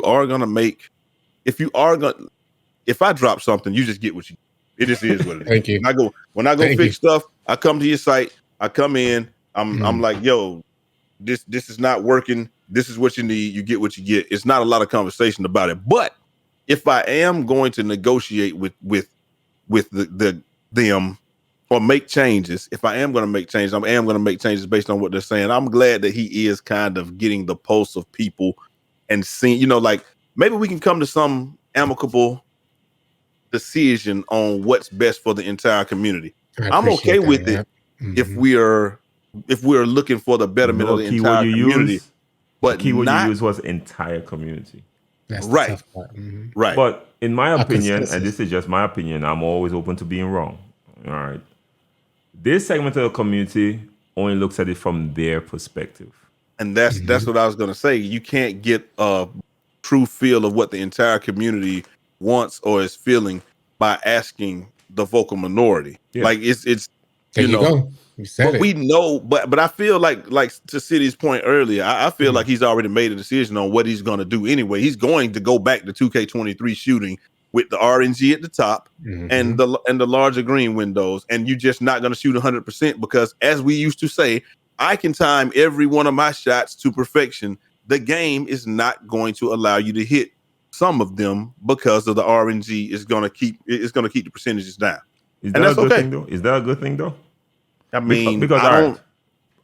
I drop something, you just get what you get. It just is what it is. Thank you. When I go fix stuff, I come to your site, I come in, I'm like, yo, this is not working. This is what you need. You get what you get. It's not a lot of conversation about it. But if I am going to negotiate with them or make changes, if I am going to make changes, I am going to make changes based on what they're saying. I'm glad that he is kind of getting the pulse of people and seeing, like maybe we can come to some amicable decision on what's best for the entire community. I'm okay with it if we're looking for the betterment of the entire community. But the keyword you use was entire community. That's right. Right. But in my opinion, and this is just my opinion, I'm always open to being wrong. All right. This segment of the community only looks at it from their perspective. And that's what I was going to say. You can't get a true feel of what the entire community wants or is feeling by asking the vocal minority. Yeah. Like it's there you go. You said But it. we know, but I feel like to City's point earlier, I feel like he's already made a decision on what he's going to do anyway. He's going to go back to 2K23 shooting with the RNG at the top and the larger green windows, and you're just not going to shoot 100% because, as we used to say, I can time every one of my shots to perfection. The game is not going to allow you to hit some of them because of the RNG is going to keep the percentages down. Is And that a that's good okay. thing though? Is that a good thing though? I mean, Because I all don't. right,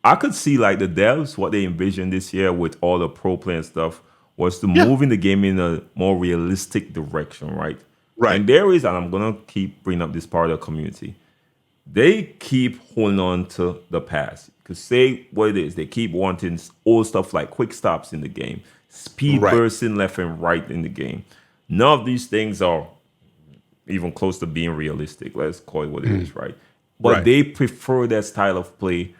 I could see like the devs what they envisioned this year with all the pro play and stuff was to moving the game in a more realistic direction, right? Right. And there is, and I'm gonna keep bringing up this part of the community. They keep holding on to the past. Because say what it is, they keep wanting old stuff like quick stops in the game, speed Right. bursting left and right in the game. None of these things are even close to being realistic. Let's call it what it is, right? But Right. they prefer that style of play.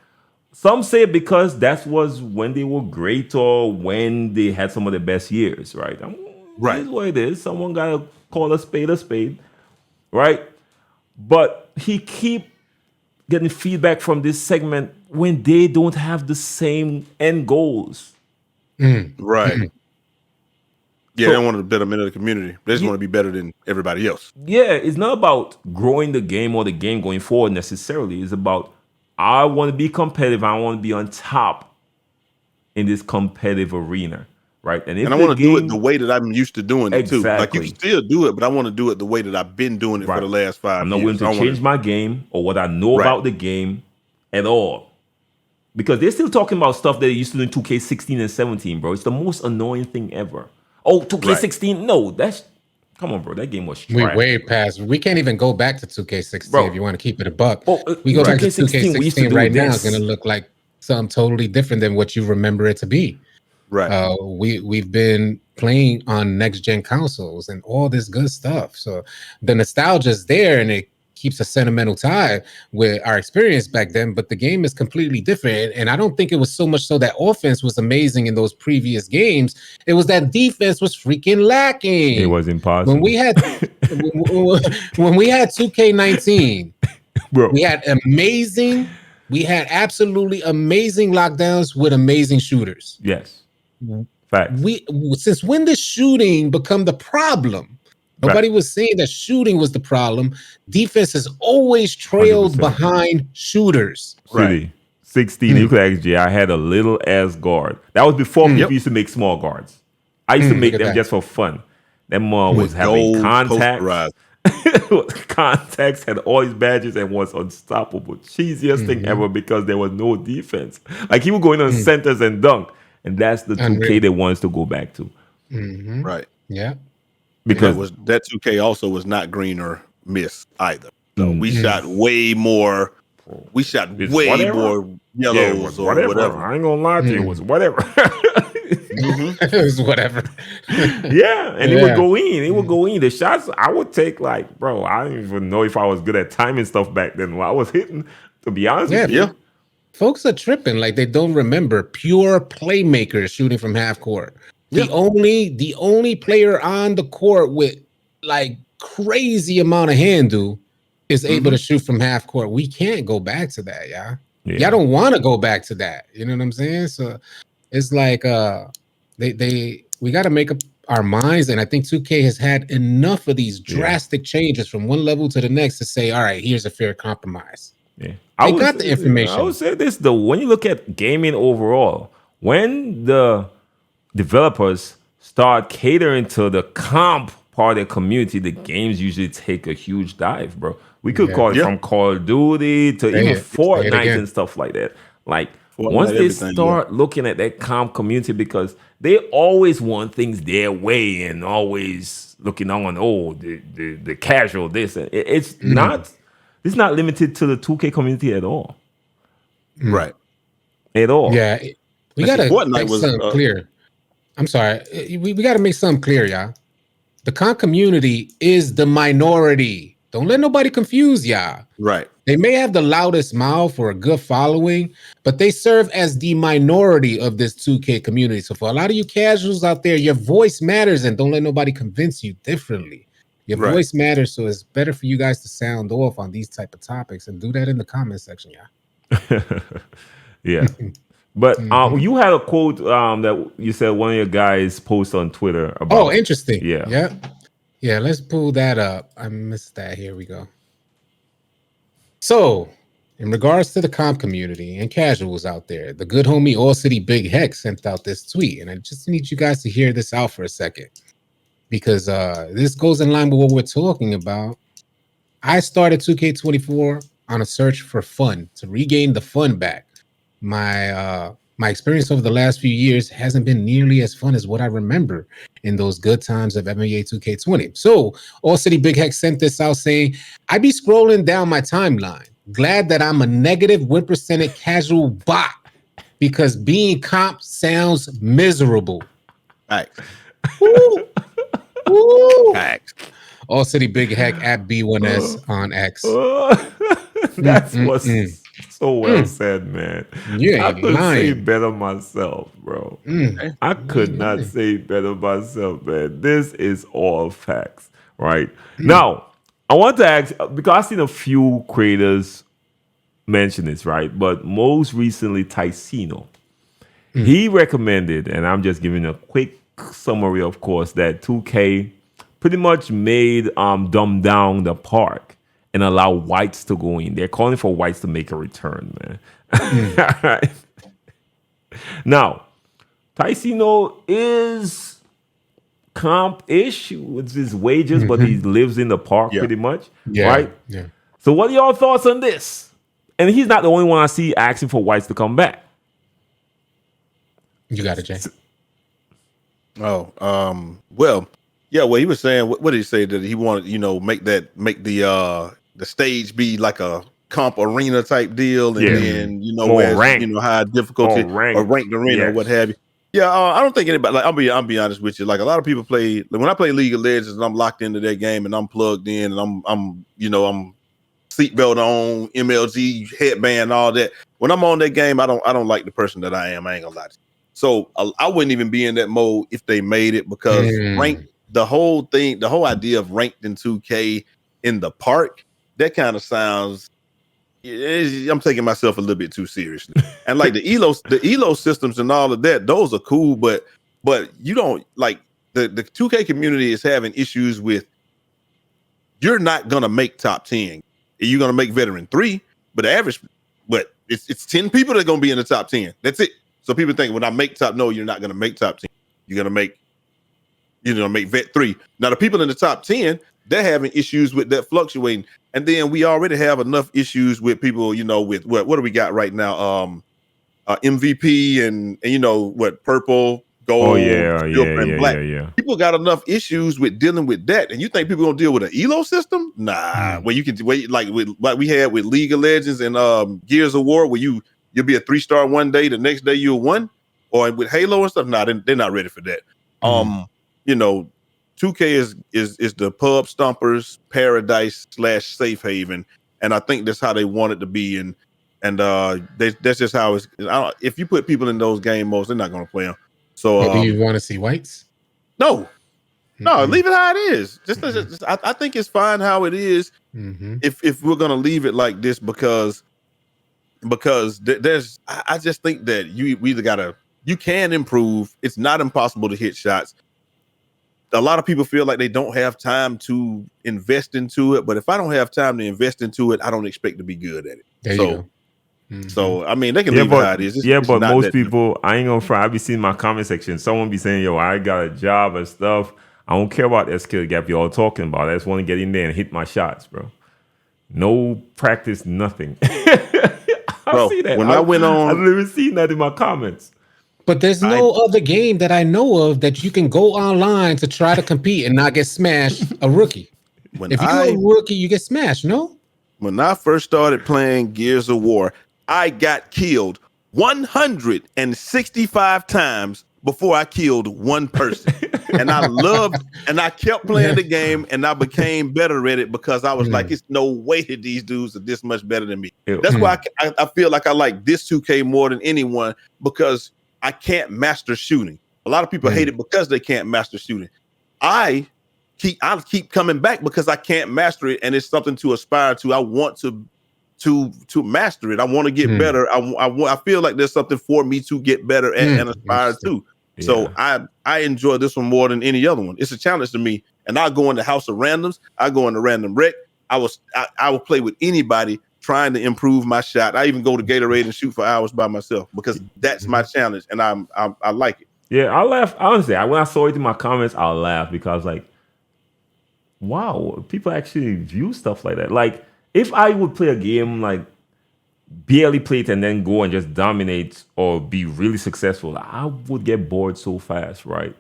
Some say because that was when they were great or when they had some of the best years, right? Right. Here's what it is. Someone gotta call a spade, right? But he keep getting feedback from this segment when they don't have the same end goals. Right. Yeah, So- they want the betterment of the community. They just want to be better than everybody else. Yeah, it's not about growing the game or the game going forward necessarily. It's about I want to be competitive. I want to be on top in this competitive arena, right? And And I want to do it the way that I'm used to doing it too. Like you Exactly. can still do it, but I want to do it the way that I've been doing it for Right. the last 5 I'm not years. willing to I don't change wanna- my game or what I know Right. about the game at all. Because they're still talking about stuff that they used to do in 2K16 and 17, bro. It's the most annoying thing ever. Oh, 2K16? No, that's... Come on, bro. That game was We trash. way past. We can't even go back to 2K16 Bro. if you want to keep it a buck. Oh, We go back to 2K16, we used to 2K16 do right now. this. It's gonna look like something totally different than what you remember it to be. Right. We've been playing on next gen consoles and all this good stuff. So the nostalgia is there, and it keeps a sentimental tie with our experience back then. But the game is completely different, and I don't think it was so much so that offense was amazing in those previous games. It was that defense was freaking lacking. It was impossible. When we had when we had 2K19, bro. we had absolutely amazing lockdowns with amazing shooters. Yes. Fact. Since when did shooting become the problem? Nobody Right. was saying that shooting was the problem. Defense has always trailed 100%. behind shooters. City. 16, you could ask Jay, I had a little ass guard. That was before people used to make small guards. I used to make Look at them that. just for fun. That mom was With having gold contacts. posterized. Contacts, had all his badges and was unstoppable. Cheesiest thing ever because there was no defense. Like he would go in on centers and dunk. And that's the 2K Unreal. they want us to go back to. Right. Yeah. Because That 2K also was not green or miss either. So we shot way more. We shot It's way whatever. more yeah, it yellows was or whatever. whatever. I ain't gonna lie to you, it was whatever. It was whatever. Yeah, and it would Yeah. go in. It would go in. The shots I would take, like, bro, I don't even know if I was good at timing stuff back then. When I was hitting, to be honest with you. Yeah. Folks are tripping like they don't remember pure playmakers shooting from half court. Yeah. The only player on the court with like crazy amount of handle is able to shoot from half court. We can't go back to that, yeah. Y'all don't want to go back to that. You know what I'm saying? So it's like we got to make up our minds, and I think 2K has had enough of these drastic changes from one level to the next to say, all right, here's a fair compromise. Yeah. They got the information. I would say this though, when you look at gaming overall, when the developers start catering to the comp part of the community, the games usually take a huge dive, bro. We could call it from Call of Duty to even Fortnite and stuff like that. Like Fortnite, once they everything, start looking at that comp community, because they always want things their way and always looking on, the casual this. It's not limited to the 2K community at all. Right. At all. Yeah, we got to Fortnite make was, something clear. I'm sorry. We got to make something clear, y'all. The comp community is the minority. Don't let nobody confuse y'all. Right. They may have the loudest mouth or a good following, but they serve as the minority of this 2K community. So for a lot of you casuals out there, your voice matters, and don't let nobody convince you differently. Your voice matters, so it's better for you guys to sound off on these type of topics and do that in the comment section, yeah. Yeah. But Mhm. you had a quote that you said one of your guys posted on Twitter about. Oh, interesting. Yeah. Yeah. Let's pull that up. I missed that. Here we go. So, in regards to the comp community and casuals out there, the good homie All City Big Hex sent out this tweet, and I just need you guys to hear this out for a second because this goes in line with what we're talking about. I started 2K24 on a search for fun to regain the fun back. My experience over the last few years hasn't been nearly as fun as what I remember in those good times of NBA 2K20. So All City Big Hex sent this out saying, I be scrolling down my timeline, glad that I'm a negative 1% casual bot because being comp sounds miserable. Facts. Woo! Woo! Facts. All City Big Heck at B1S on X. That's what's so well said, man. You I ain't couldn't say lying. better myself, bro. Okay. I could not say better myself, man. This is all facts, right? Now, I want to ask because I've seen a few creators mention this, right? But most recently, Ticino. He recommended, and I'm just giving a quick summary, of course, that 2K pretty much made dumb down the park and allow whites to go in. They're calling for whites to make a return, man. All right. Now, Ticino is comp-ish with his wages, but he lives in the park Yeah. pretty much, Yeah. right? Yeah. So what are y'all thoughts on this? And he's not the only one I see asking for whites to come back. You got it, Jay. Oh, well, yeah. Well, he was saying, what did he say that he wanted? Make the stage be like a comp arena type deal, and Yeah. then More where ranked. high difficulty More ranked. or ranked arena or Yes. what have you. Yeah, I don't think anybody. Like, I'll be honest with you. Like a lot of people play. Like, when I play League of Legends, and I'm locked into that game, and I'm plugged in, and I'm seatbelt on, MLG headband, all that. When I'm on that game, I don't like the person that I am. I ain't gonna lie to you. So I wouldn't even be in that mode if they made it because ranked, the whole idea of ranked in 2K in the park, that kind of sounds. I'm taking myself a little bit too seriously. And like the elo systems and all of that, those are cool, but you don't like the 2K community is having issues with. You're not gonna make top 10. You're gonna make veteran 3, but it's 10 people that are gonna be in the top 10. That's it. So people think when I make top, no, you're not gonna make top 10. You're gonna make vet 3. Now the people in the top 10, they're having issues with that fluctuating. And then we already have enough issues with people, with what do we got right now? MVP and purple, gold, Oh yeah, silver, and black. yeah. People got enough issues with dealing with that, and you think people gonna deal with an elo system? Nah. Where you can wait like we had with League of Legends and Gears of War, where you'll be a 3-star one day, the next day you're 1, or with Halo and stuff. Nah, they're not ready for that. 2K is the pub stompers paradise / safe haven, and I think that's how they want it to be. And that's just how it's. If you put people in those game modes, they're not gonna play them. So do you want to see whites? No, leave it how it is. I think it's fine how it is. If we're gonna leave it like this, because there's, I just think that we either you can improve. It's not impossible to hit shots. A lot of people feel like they don't have time to invest into it, but if I don't have time to invest into it, I don't expect to be good at it. There you go. So I mean, they can leave it how it is. But most people, I ain't gonna fry. I be seeing my comment section. Someone be saying, "Yo, I got a job and stuff. I don't care about that skill gap y'all talking about. I just want to get in there and hit my shots, bro. No practice, nothing." I see that. When I went on, I've never seen that in my comments. But there's no other game that I know of that you can go online to try to compete and not get smashed. A rookie. If you're a rookie, you get smashed. No. When I first started playing Gears of War, I got killed 165 times before I killed one person. And I kept playing the game, and I became better at it because I was like, it's no way that these dudes are this much better than me. That's why I feel like I like this 2K more than anyone, because I can't master shooting. A lot of people hate it because they can't master shooting. I'll keep coming back because I can't master it, and it's something to aspire to. I want to to master it. I want to get better. I feel like there's something for me to get better at and aspire to. Yeah. So I enjoy this one more than any other one. It's a challenge to me. And I go in the House of Randoms. I go in the Random Rec. I will play with anybody trying to improve my shot. I even go to Gatorade and shoot for hours by myself because that's my challenge, and I like it. Yeah, I laugh. Honestly, when I saw it in my comments, I laughed because like, wow, people actually view stuff like that. Like, if I would play a game like barely play it and then go and just dominate or be really successful, I would get bored so fast, right?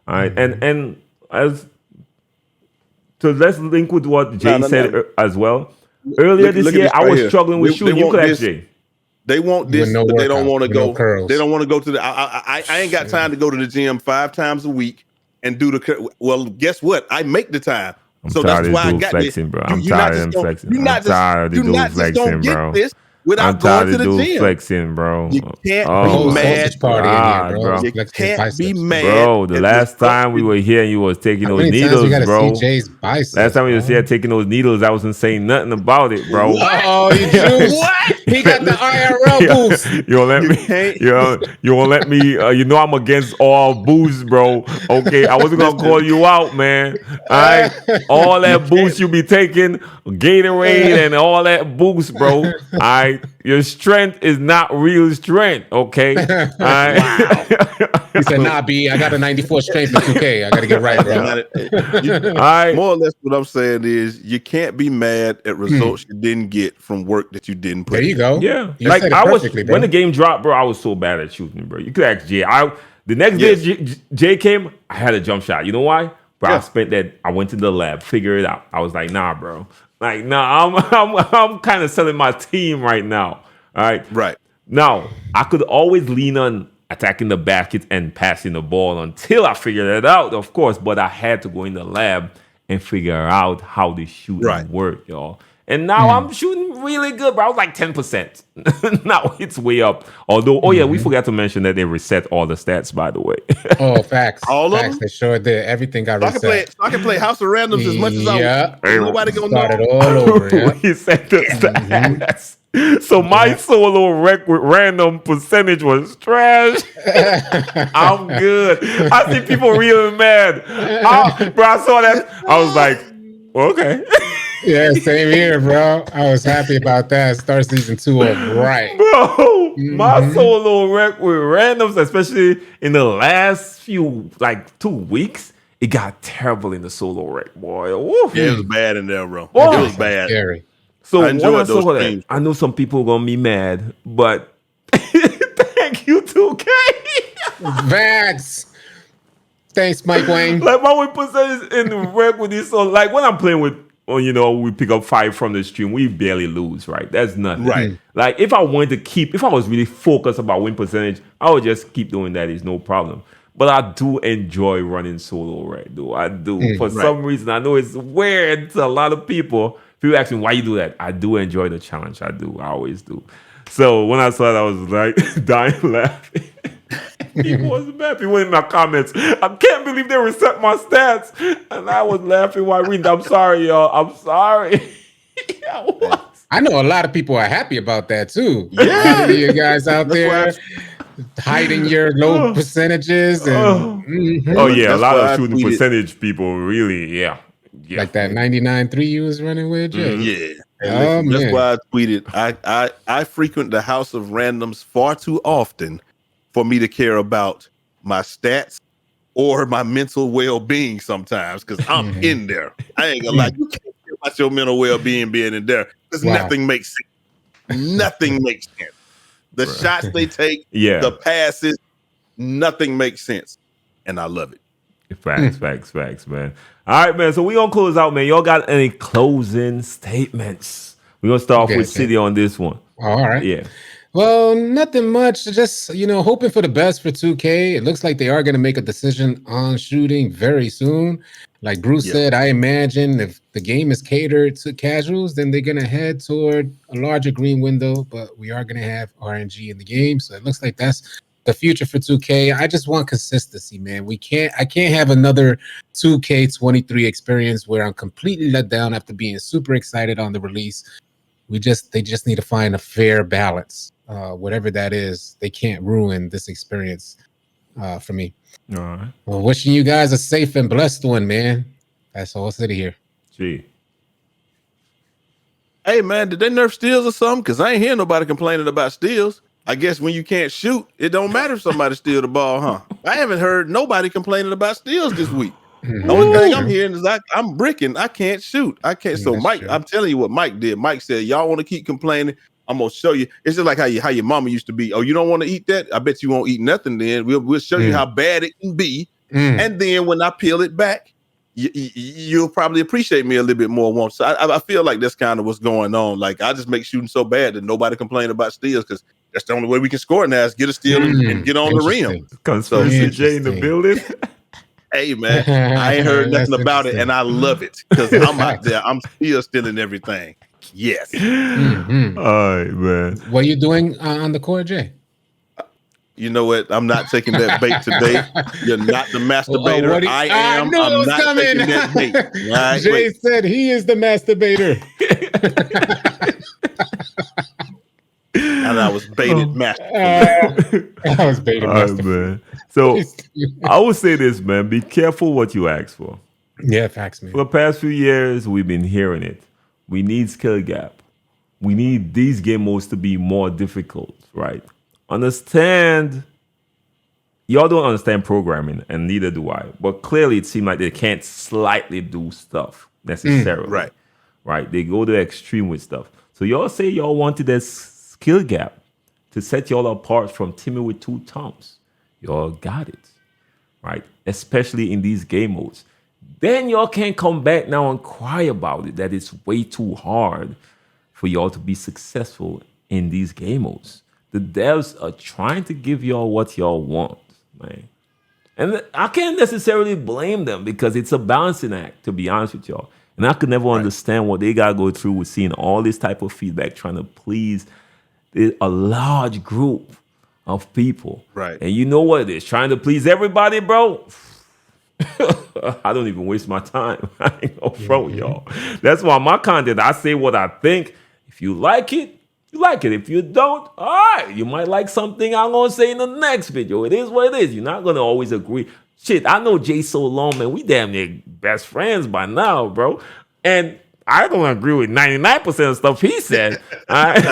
All right, and as so, let's link with what Jay said as well. Earlier this year, I was struggling with shooting. You could ask Jay. They want this, but they don't want to go. They don't want to go to the. I ain't got time to go to the gym 5 times a week and do the. Well, guess what? I make the time. So that's why I got flexing, bro. I'm tired of them flexing. I'm tired of the dude flexing, bro. Without going to the gym, flexing, bro. You can't be mad, bro. You can't be mad, bro. The last time we were here, and you was taking those needles, bro. Last time we was here taking those needles, I wasn't saying nothing about it, bro. Oh, you juice. What? He got the IRL boost. You won't let me. You won't let me. You know I'm against all boosts, bro. Okay, I wasn't gonna call you out, man. All right, all that boost you be taking, Gatorade and all that boost, bro. All right. Your strength is not real strength, okay? Wow. He said, nah, B, I got a 94 strength for 2K. I got to get right, bro. More or less what I'm saying is you can't be mad at results you didn't get from work that you didn't put in. There you go. Yeah. Like I was, when the game dropped, bro, I was so bad at shooting, bro. You could ask Jay. The next day Jay came, I had a jump shot. You know why? Bro, I went to the lab, figure it out. I was like, nah, bro. Like, nah, I'm kind of selling my team right now. All right. Right. Now, I could always lean on attacking the basket and passing the ball until I figured it out, of course. But I had to go in the lab and figure out how the shooting worked, y'all. And now I'm shooting really good, bro. I was like 10%. Now it's way up. Although, we forgot to mention that they reset all the stats, by the way. Oh, facts. All facts. of them? They sure did. Everything got reset. I can play House of Randoms as much as I want. Nobody gonna know. Started all over. Reset the stats. So my solo rec with random percentage was trash. I'm good. I see people really mad. Bro, I saw that. I was like, okay. Yeah, same here, bro. I was happy about that. Start season 2 up right. Bro, my solo rec with randoms, especially in the last few, like 2 weeks, it got terrible in the solo rec, boy. Woof. Yeah, it was bad in there, bro. Oh, it was bad. Scary. So I know some people are gonna be mad, but thank you, 2K. Vax. Thanks, Mike Wayne. Like my win percentage in the rec with this, so like when I'm playing with, we pick up 5 from the stream, we barely lose, right? That's nothing. Right. Like if I was really focused about win percentage, I would just keep doing that. It's no problem. But I do enjoy running solo, right? Though I do. For some reason, I know it's weird to a lot of people. People ask me why you do that. I do enjoy the challenge. I do. I always do. So when I saw that, I was like dying laughing. People wasn't bad. People in my comments, I can't believe they reset my stats. And I was laughing while reading. I'm sorry, y'all. I'm sorry. I know a lot of people are happy about that too. Yeah. A lot of you guys out there hiding your low percentages. And, a lot of shooting percentage people really, yeah. Like that 99.3 you was running with, Jay. Yeah. That's why I tweeted. I frequent the House of Randoms far too often for me to care about my stats or my mental well-being sometimes, because I'm in there. I ain't gonna lie, you can't care about your mental well-being being in there, because nothing makes sense. Nothing makes sense. The shots they take, the passes, nothing makes sense. And I love it. Facts, man. All right, man. So we gonna close out, man. Y'all got any closing statements? We're gonna start off with City on this one. All right. Yeah. Well, nothing much. Just, hoping for the best for 2K. It looks like they are going to make a decision on shooting very soon. Like Bruce said, I imagine if the game is catered to casuals, then they're going to head toward a larger green window. But we are going to have RNG in the game. So it looks like that's the future for 2K. I just want consistency, man. I can't have another 2K23 experience where I'm completely let down after being super excited on the release. They just need to find a fair balance. Whatever that is, they can't ruin this experience for me. All right. Well, wishing you guys a safe and blessed one, man. That's all city here. Gee. Hey man, did they nerf steals or something? Because I ain't hearing nobody complaining about steals. I guess when you can't shoot, it don't matter if somebody steal the ball, huh? I haven't heard nobody complaining about steals this week. The only thing I'm hearing is I'm bricking. I can't shoot. I can't. So Mike, I'm telling you what Mike did. Mike said, y'all want to keep complaining? I'm gonna show you. It's just like how your mama used to be. Oh, you don't want to eat that? I bet you won't eat nothing then. We'll show you how bad it can be. And then when I peel it back, you'll probably appreciate me a little bit more. So I feel like that's kind of what's going on. Like I just make shooting so bad that nobody complain about steals because that's the only way we can score now is get a steal and get on the rim. Conspiracy J in the building. Hey man, I ain't heard nothing about it, and I love it because I'm out there. I'm still stealing everything. Yes. All right, man. What are you doing on the court, Jay? You know what? I'm not taking that bait today. You're not the masturbator. I am. I'm not taking that bait. Right? Jay said he is the masturbator. And I was baited masturbator. I was baited masturbator. Man. So I would say this, man. Be careful what you ask for. Yeah, facts, man. For the past few years, we've been hearing it. We need skill gap. We need these game modes to be more difficult, right? Understand. Y'all don't understand programming, and neither do I. But clearly, it seems like they can't slightly do stuff necessarily. Right? They go to the extreme with stuff. So y'all say y'all wanted that skill gap to set y'all apart from Timmy with two thumbs. Y'all got it, right? Especially in these game modes. Then y'all can't come back now and cry about it, that it's way too hard for y'all to be successful in these game modes. The devs are trying to give y'all what y'all want, man. And I can't necessarily blame them because it's a balancing act, to be honest with y'all. And I could never understand what they got to go through with seeing all this type of feedback, trying to please a large group of people. Right. And you know what it is, trying to please everybody, bro. I don't even waste my time. I ain't gonna front with y'all. That's why my content, I say what I think. If you like it, you like it. If you don't, all right. You might like something I'm gonna say in the next video. It is what it is. You're not gonna always agree. Shit, I know Jay so long, man. We damn near best friends by now, bro. And I don't agree with 99% of stuff he said. All right?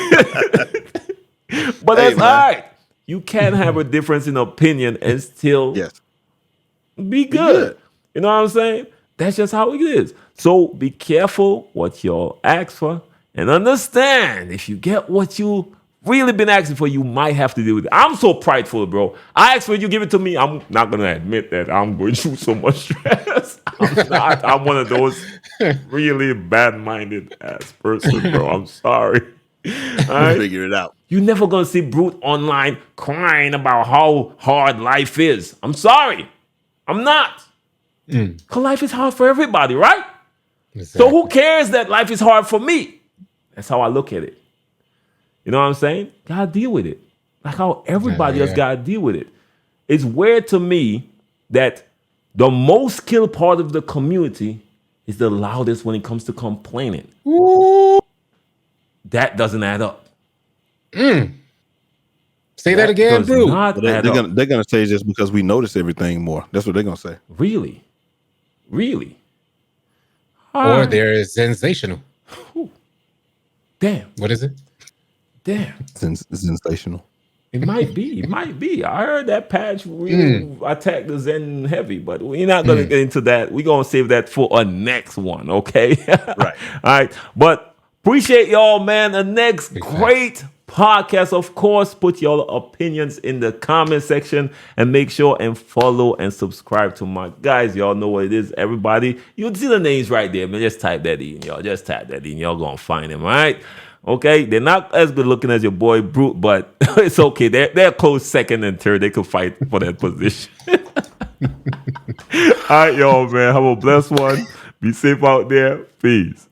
But that's all right. You can have a difference in opinion and still be good. You know what I'm saying? That's just how it is. So be careful what y'all ask for and understand if you get what you really been asking for, you might have to deal with it. I'm so prideful, bro. I ask for you, give it to me. I'm not going to admit that I'm going through so much stress. I'm not. I'm one of those really bad-minded ass person, bro. I'm sorry. Right? Figure it out. You're never going to see Brute online crying about how hard life is. I'm sorry. I'm not. Because life is hard for everybody, right? Exactly. So who cares that life is hard for me? That's how I look at it. You know what I'm saying? Gotta deal with it. Like how everybody else gotta deal with it. It's weird to me that the most skilled part of the community is the loudest when it comes to complaining. Ooh. That doesn't add up. Say that again, bro. They're gonna say just because we notice everything more. That's what they're gonna say. Really? Or they're sensational. Damn. What is it? Damn. Sensational. It might be. I heard that patch really attacked the Zen heavy, but we're not going to get into that. We're going to save that for a next one, okay? Right. All right. But appreciate y'all, man. The next great podcast, of course, put your opinions in the comment section and make sure and follow and subscribe to my guys. Y'all know what it is, everybody. You'll see the names right there, man. Just type that in, y'all. Just type that in. Y'all going to find them, all right? Okay, they're not as good looking as your boy Brute, but it's okay. They're close second and third. They could fight for that position. All right, y'all, man. Have a blessed one. Be safe out there. Peace.